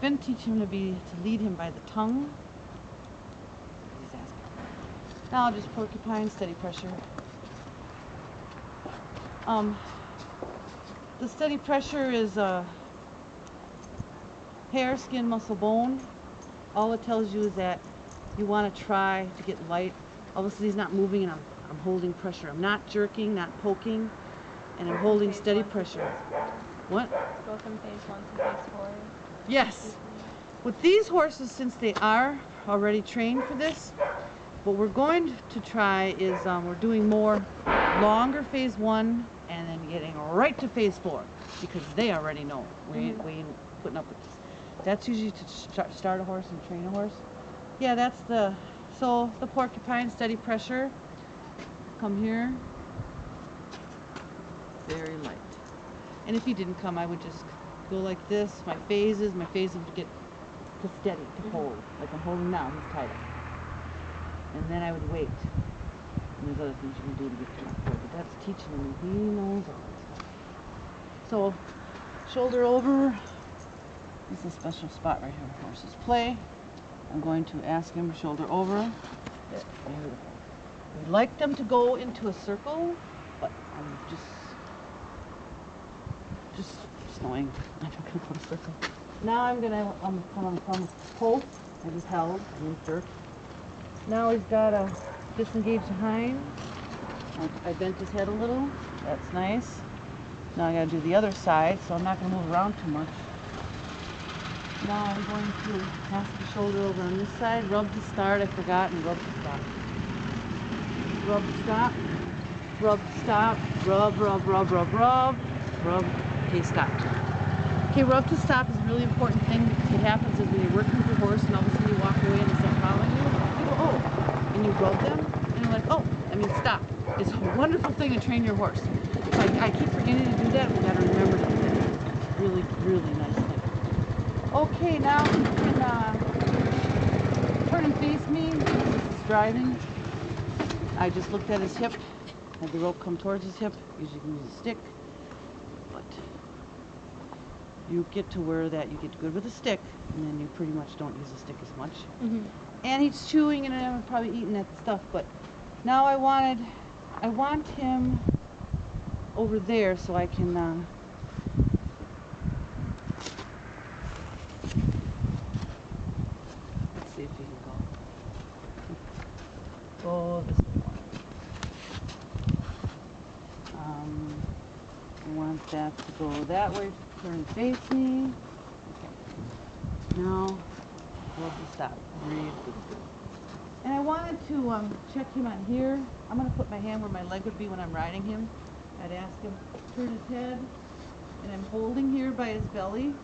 been teaching him to lead him by the tongue. He's asking. Now just porcupine, steady pressure. The steady pressure is hair, skin, muscle, bone. All it tells you is that you want to try to get light. Obviously he's not moving and I'm holding pressure. I'm not jerking, not poking, and I'm holding steady pressure. What? Go from phase 1 to phase 4. Yes. With these horses, since they are already trained for this, what we're going to try is we're doing more longer phase 1 and then getting right to phase 4 because they already know. We ain't putting up with this. That's usually to start a horse and train a horse. Yeah, that's the porcupine, steady pressure. Come here. Very light. And if he didn't come, I would just go like this. My phases would get to steady, to hold. Like I'm holding now, he's tied up. And then I would wait. And there's other things you can do to get comfortable, but that's teaching him. He knows all that stuff. So, shoulder over. This is a special spot right here where horses play. I'm going to ask him shoulder over. Beautiful. We'd like them to go into a circle, but I'm just snowing. I'm not going to go to a circle. Now I'm come on the post. I just held, I didn't jerk. Now he's got to disengage the hind. I bent his head a little. That's nice. Now I got to do the other side, so I'm not going to move around too much. Now I'm going to pass the shoulder over on this side, rub to start, I forgot, and rub to stop. Rub to stop, rub to stop, rub, rub, rub, rub, rub, rub. Okay, stop. Okay, rub to stop is a really important thing because what happens is when you're working with your horse and all of a sudden you walk away and they start following you go, oh, and you rub them, and you're like, oh, that means stop. It's a wonderful thing to train your horse. So I keep forgetting to do that, we gotta remember to do that. It's really, really nice thing. Okay, now you can turn and face me. This is driving. I just looked at his hip, had the rope come towards his hip. Usually you can use a stick, but you get to where that you get good with a stick, and then you pretty much don't use a stick as much. And he's chewing and I'm probably eating that stuff, but now I want him over there so I can see if he can go this way. I want that to go that way, turn and face me. Okay. Now, we'll just stop. Breathe. And I wanted to check him on here. I'm going to put my hand where my leg would be when I'm riding him. I'd ask him to turn his head, and I'm holding here by his belly.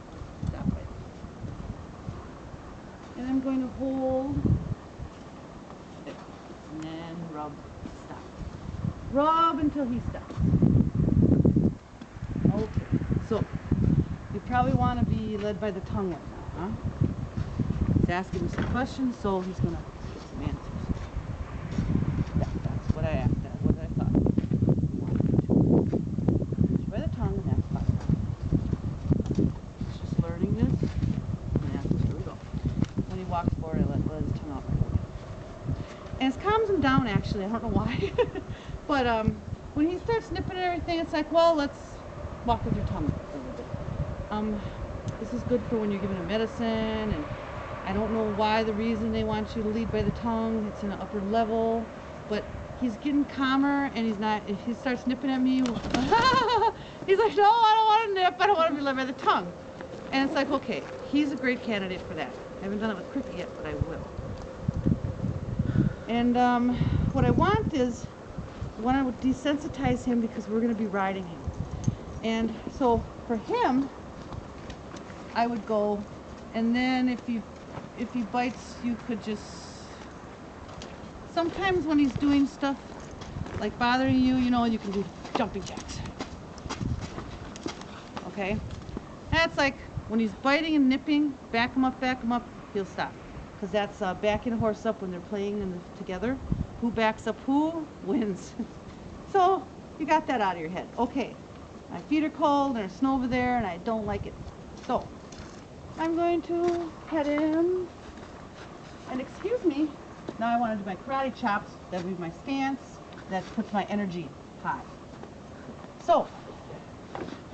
Stop it. And I'm going to hold, and then rub, stop. Rub until he stops. Okay, so you probably want to be led by the tongue right now, huh? He's asking me some questions, so he's going to get some answers. That's what I asked. That's what I thought. Lead by the tongue, and that's fine. He's just learning this. Here we go. When he walks forward, I let his tongue out right away. And it calms him down, actually. I don't know why. But when he starts nipping and everything, it's like, well, let's walk with your tongue a little bit. This is good for when you're giving him medicine, and I don't know why the reason they want you to lead by the tongue. It's in an upper level, but he's getting calmer, and he's not. If he starts nipping at me, he's like, no, I don't want to nip. I don't want to be led by the tongue. And it's like, okay, he's a great candidate for that. I haven't done it with Cricket yet, but I will. And what I want is, I want to desensitize him because we're going to be riding him. And so for him, I would go, and then if he bites, you could just, sometimes when he's doing stuff like bothering you, you know, you can do jumping jacks. Okay? That's like when he's biting and nipping, back him up, he'll stop. Because that's backing a horse up when they're playing together. Who backs up who wins. So you got that out of your head. Okay, my feet are cold and there's snow over there and I don't like it. So I'm going to pet him. And excuse me, now I want to do my karate chops. That would be my stance. That puts my energy high. So,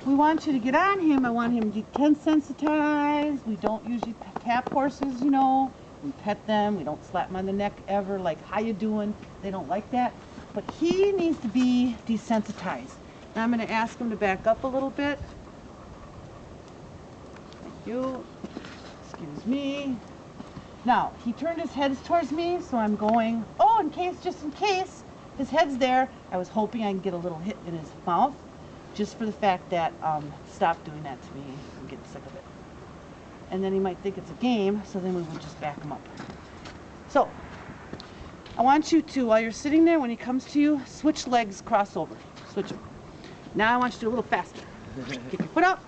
we want you to get on him. I want him to get sensitized. We don't usually tap horses, you know. We pet them. We don't slap them on the neck ever, like, how you doing? They don't like that. But he needs to be desensitized. Now I'm going to ask him to back up a little bit. Thank you. Excuse me. Now, he turned his head towards me, so I'm going, oh, just in case, his head's there. I was hoping I could get a little hit in his mouth, just for the fact that, stop doing that to me. I'm getting sick of it. And then he might think it's a game, so then we would just back him up. So, I want you to, while you're sitting there, when he comes to you, switch legs, cross over. Switch them. Now I want you to do a little faster. Get your foot up.